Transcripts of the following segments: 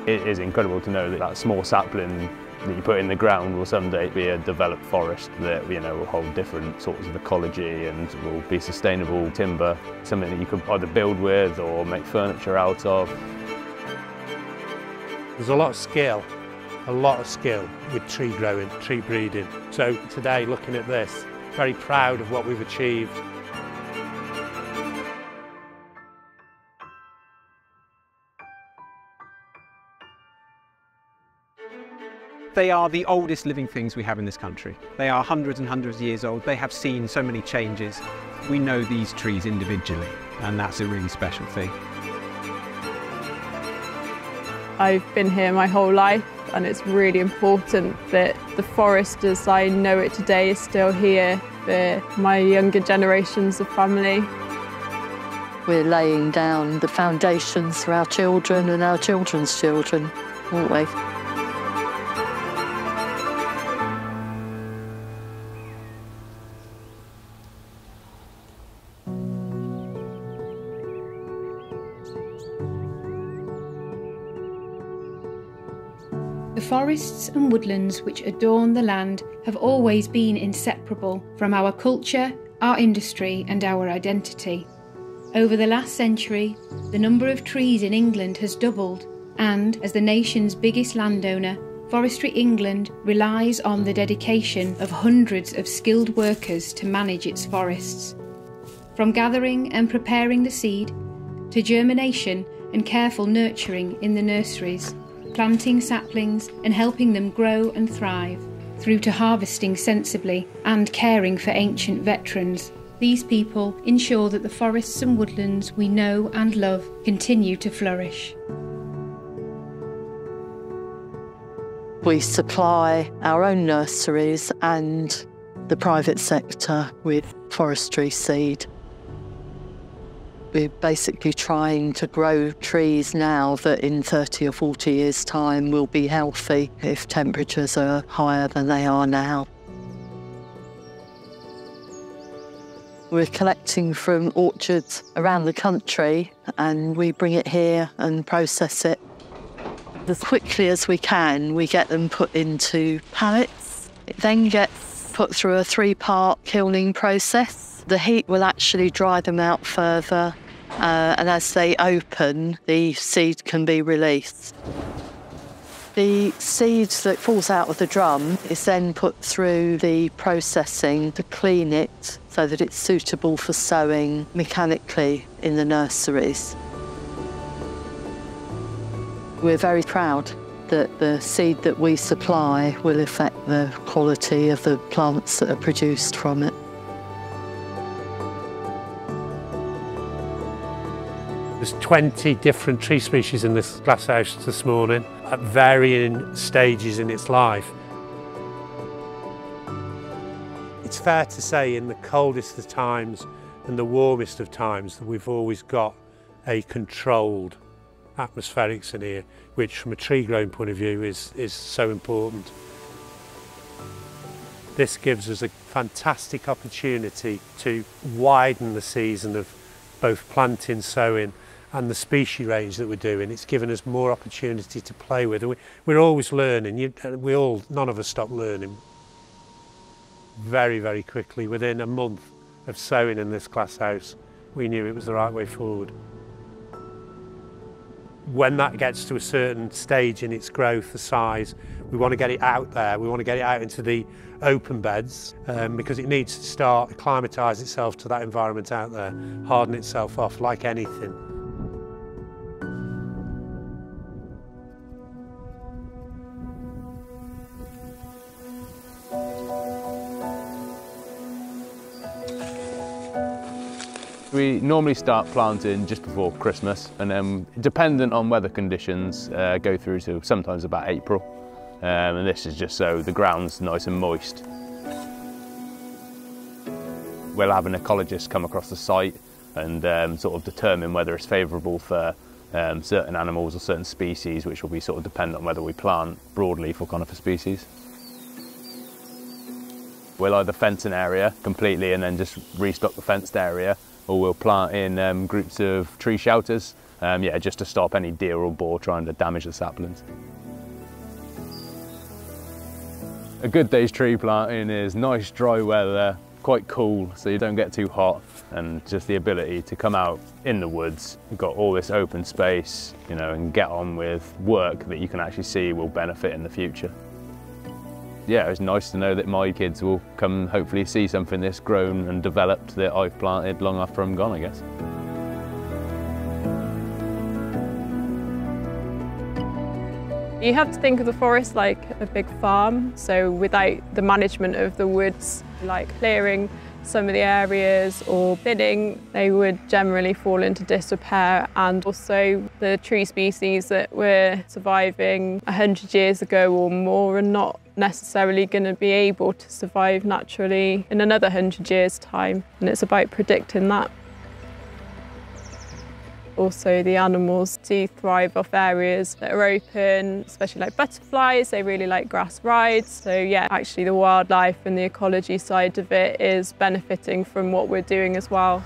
It is incredible to know that that small sapling that you put in the ground will someday be a developed forest that, you know, will hold different sorts of ecology and will be sustainable timber, something that you could either build with or make furniture out of. There's a lot of skill with tree growing, tree breeding. So today, looking at this, very proud of what we've achieved. They are the oldest living things we have in this country. They are hundreds and hundreds of years old. They have seen so many changes. We know these trees individually, and that's a really special thing. I've been here my whole life, and it's really important that the forest as I know it today is still here for my younger generations of family. We're laying down the foundations for our children and our children's children, aren't we? The forests and woodlands which adorn the land have always been inseparable from our culture, our industry and our identity. Over the last century, the number of trees in England has doubled, and as the nation's biggest landowner, Forestry England relies on the dedication of hundreds of skilled workers to manage its forests. From gathering and preparing the seed, to germination and careful nurturing in the nurseries, planting saplings and helping them grow and thrive, through to harvesting sensibly and caring for ancient veterans. These people ensure that the forests and woodlands we know and love continue to flourish. We supply our own nurseries and the private sector with forestry seed. We're basically trying to grow trees now that in 30 or 40 years' time will be healthy if temperatures are higher than they are now. We're collecting from orchards around the country and we bring it here and process it. As quickly as we can, we get them put into pallets. It then gets put through a 3-part kilning process. The heat will actually dry them out further, and as they open, the seed can be released. The seed that falls out of the drum is then put through the processing to clean it so that it's suitable for sowing mechanically in the nurseries. We're very proud that the seed that we supply will affect the quality of the plants that are produced from it. There's 20 different tree species in this glasshouse this morning at varying stages in its life. It's fair to say in the coldest of times and the warmest of times that we've always got a controlled atmospherics in here, which from a tree growing point of view is so important. This gives us a fantastic opportunity to widen the season of both planting, sowing and the species range that we're doing. It's given us more opportunity to play with. We're always learning. None of us stop learning. Very, very quickly, within a month of sowing in this glasshouse, we knew it was the right way forward. When that gets to a certain stage in its growth, the size, we want to get it out there. We want to get it out into the open beds because it needs to start acclimatise itself to that environment out there, harden itself off like anything. We normally start planting just before Christmas, and then dependent on weather conditions go through to sometimes about April, and this is just so the ground's nice and moist. We'll have an ecologist come across the site and sort of determine whether it's favourable for certain animals or certain species, which will be sort of dependent on whether we plant broadleaf or conifer species. We'll either fence an area completely and then just restock the fenced area, or we'll plant in groups of tree shelters yeah, just to stop any deer or boar trying to damage the saplings. A good day's tree planting is nice dry weather, quite cool so you don't get too hot, and just the ability to come out in the woods. You've got all this open space, you know, and get on with work that you can actually see will benefit in the future. Yeah, it's nice to know that my kids will come hopefully see something that's grown and developed that I've planted long after I'm gone, I guess. You have to think of the forest like a big farm, so without the management of the woods, like clearing some of the areas or thinning, they would generally fall into disrepair. And also the tree species that were surviving 100 years ago or more are not necessarily going to be able to survive naturally in another 100 years' time, and it's about predicting that. Also, the animals do thrive off areas that are open, especially like butterflies. They really like grass rides. So yeah, actually the wildlife and the ecology side of it is benefiting from what we're doing as well.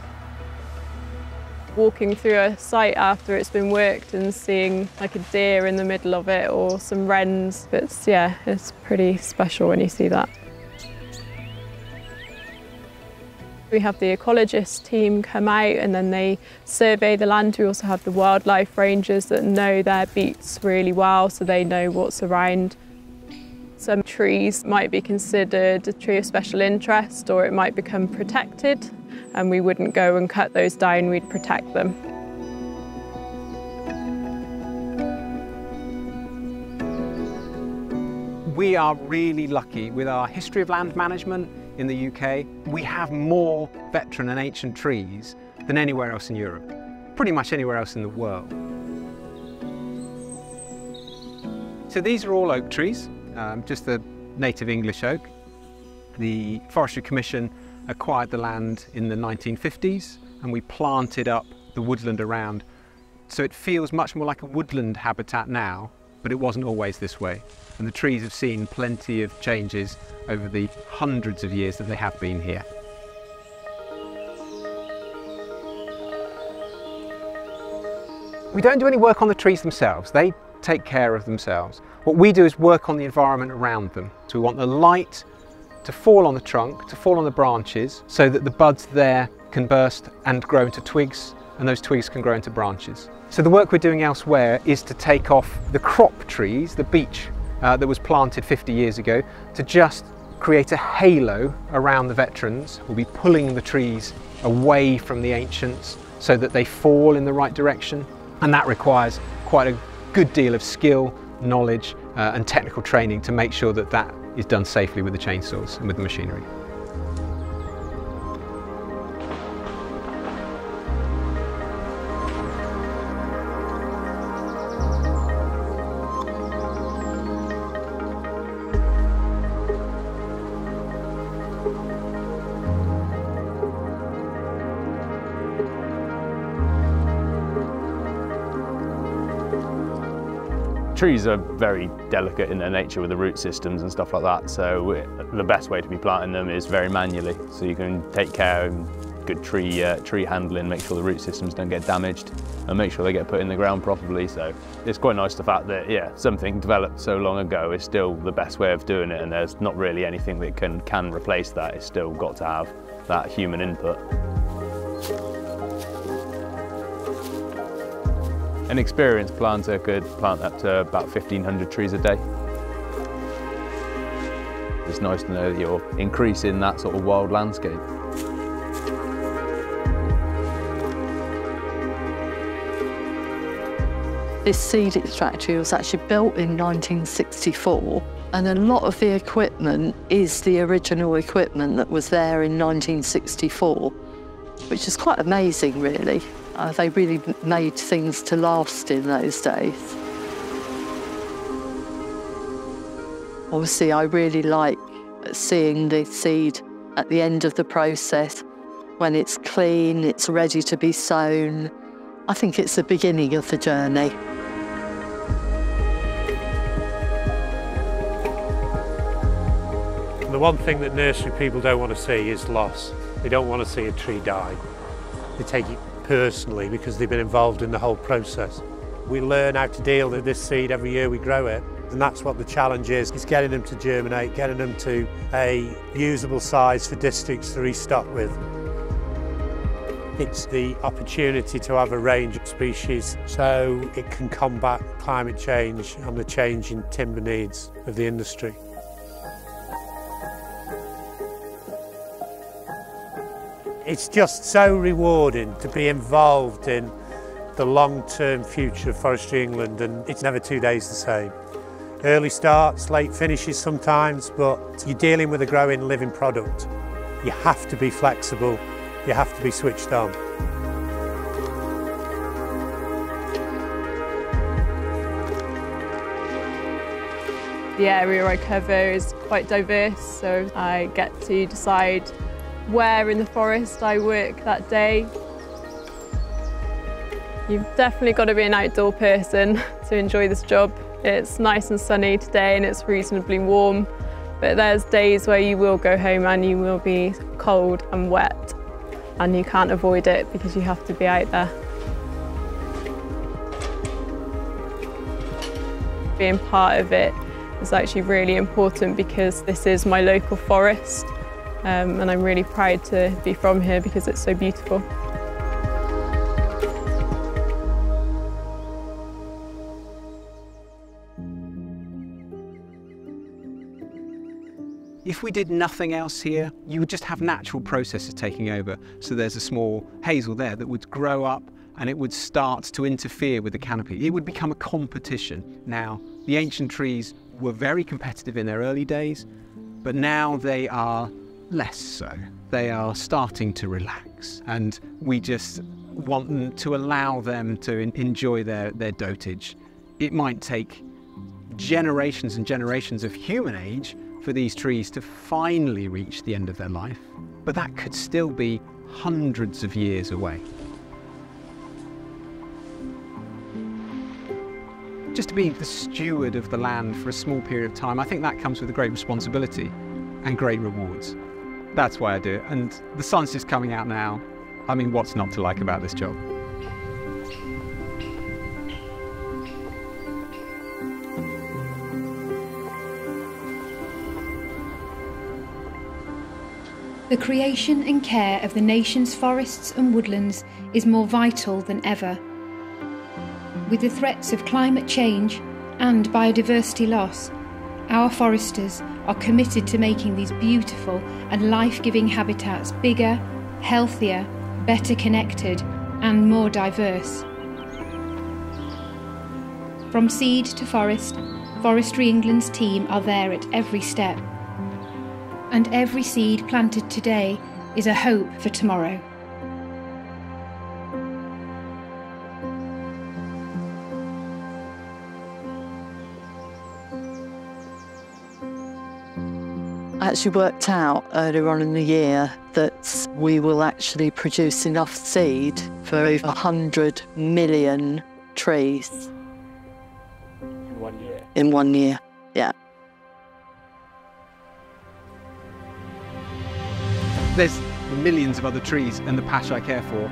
Walking through a site after it's been worked and seeing like a deer in the middle of it or some wrens, it's pretty special when you see that. We have the ecologist team come out and then they survey the land. We also have the wildlife rangers that know their beats really well, so they know what's around. Some trees might be considered a tree of special interest, or it might become protected, and we wouldn't go and cut those down, we'd protect them. We are really lucky with our history of land management in the UK. We have more veteran and ancient trees than anywhere else in Europe, pretty much anywhere else in the world. So these are all oak trees, just the native English oak. The Forestry Commission acquired the land in the 1950s and we planted up the woodland around. So it feels much more like a woodland habitat now, but it wasn't always this way. And the trees have seen plenty of changes over the hundreds of years that they have been here. We don't do any work on the trees themselves. They take care of themselves. What we do is work on the environment around them. So we want the light to fall on the trunk, to fall on the branches, so that the buds there can burst and grow into twigs, and those twigs can grow into branches. So the work we're doing elsewhere is to take off the crop trees, the beech that was planted 50 years ago, to just create a halo around the veterans. We'll be pulling the trees away from the ancients so that they fall in the right direction, and that requires quite a good deal of skill, knowledge and technical training to make sure that that is done safely with the chainsaws and with the machinery. Trees are very delicate in their nature with the root systems and stuff like that, so the best way to be planting them is very manually. So you can take care of good tree handling, make sure the root systems don't get damaged, and make sure they get put in the ground properly. So it's quite nice the fact that, yeah, something developed so long ago is still the best way of doing it, and there's not really anything that can replace that. It's still got to have that human input. An experienced planter could plant up to about 1,500 trees a day. It's nice to know that you're increasing that sort of wild landscape. This seed extractor was actually built in 1964, and a lot of the equipment is the original equipment that was there in 1964, which is quite amazing, really. They really made things to last in those days. Obviously, I really like seeing the seed at the end of the process, when it's clean, it's ready to be sown. I think it's the beginning of the journey. And the one thing that nursery people don't want to see is loss. They don't want to see a tree die. They take it personally because they've been involved in the whole process. We learn how to deal with this seed every year we grow it, and that's what the challenge is getting them to germinate, getting them to a usable size for districts to restock with. It's the opportunity to have a range of species so it can combat climate change and the changing timber needs of the industry. It's just so rewarding to be involved in the long-term future of Forestry England, and it's never 2 days the same. Early starts, late finishes sometimes, but you're dealing with a growing living product. You have to be flexible, you have to be switched on. The area I cover is quite diverse, so I get to decide where in the forest I work that day. You've definitely got to be an outdoor person to enjoy this job. It's nice and sunny today and it's reasonably warm, but there's days where you will go home and you will be cold and wet, and you can't avoid it because you have to be out there. Being part of it is actually really important because this is my local forest, and I'm really proud to be from here because it's so beautiful. If we did nothing else here, you would just have natural processes taking over. So there's a small hazel there that would grow up and it would start to interfere with the canopy. It would become a competition. Now, the ancient trees were very competitive in their early days, but now they are less so. They are starting to relax, and we just want to allow them to enjoy their dotage. It might take generations and generations of human age for these trees to finally reach the end of their life, but that could still be hundreds of years away. Just to be the steward of the land for a small period of time, I think that comes with a great responsibility and great rewards. That's why I do it, and the sun's just coming out now. I mean, what's not to like about this job? The creation and care of the nation's forests and woodlands is more vital than ever. With the threats of climate change and biodiversity loss, our foresters are committed to making these beautiful and life-giving habitats bigger, healthier, better connected and more diverse. From seed to forest, Forestry England's team are there at every step. And every seed planted today is a hope for tomorrow. I actually worked out earlier on in the year that we will actually produce enough seed for over 100 million trees. In 1 year? In 1 year, yeah. There's millions of other trees in the patch I care for,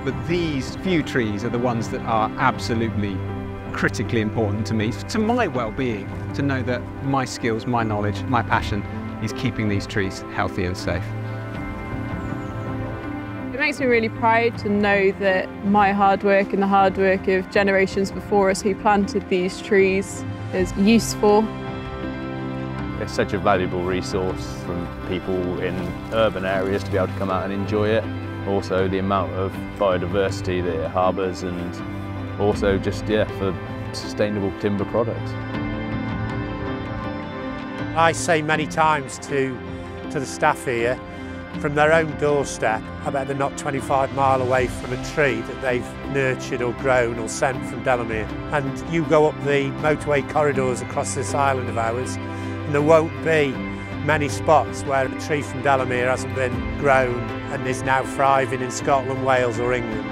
but these few trees are the ones that are absolutely critically important to me, to my well-being, to know that my skills, my knowledge, my passion is keeping these trees healthy and safe. It makes me really proud to know that my hard work and the hard work of generations before us who planted these trees is useful. It's such a valuable resource from people in urban areas to be able to come out and enjoy it. Also the amount of biodiversity that it harbours, and also just, for sustainable timber products. I say many times to the staff here, from their own doorstep, I bet they're not 25 mile away from a tree that they've nurtured or grown or sent from Delamere. And you go up the motorway corridors across this island of ours, and there won't be many spots where a tree from Delamere hasn't been grown and is now thriving in Scotland, Wales or England.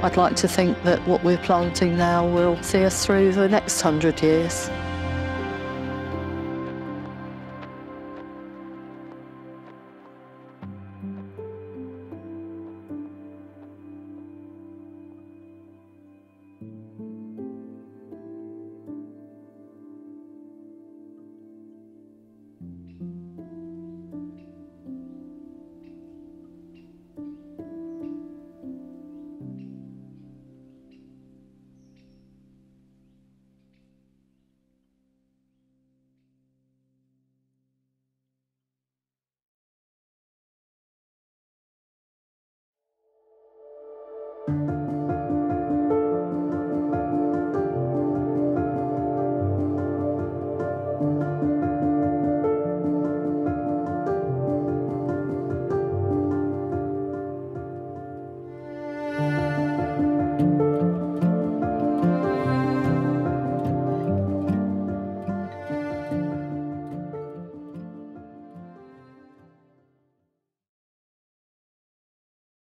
I'd like to think that what we're planting now will see us through the next 100 years.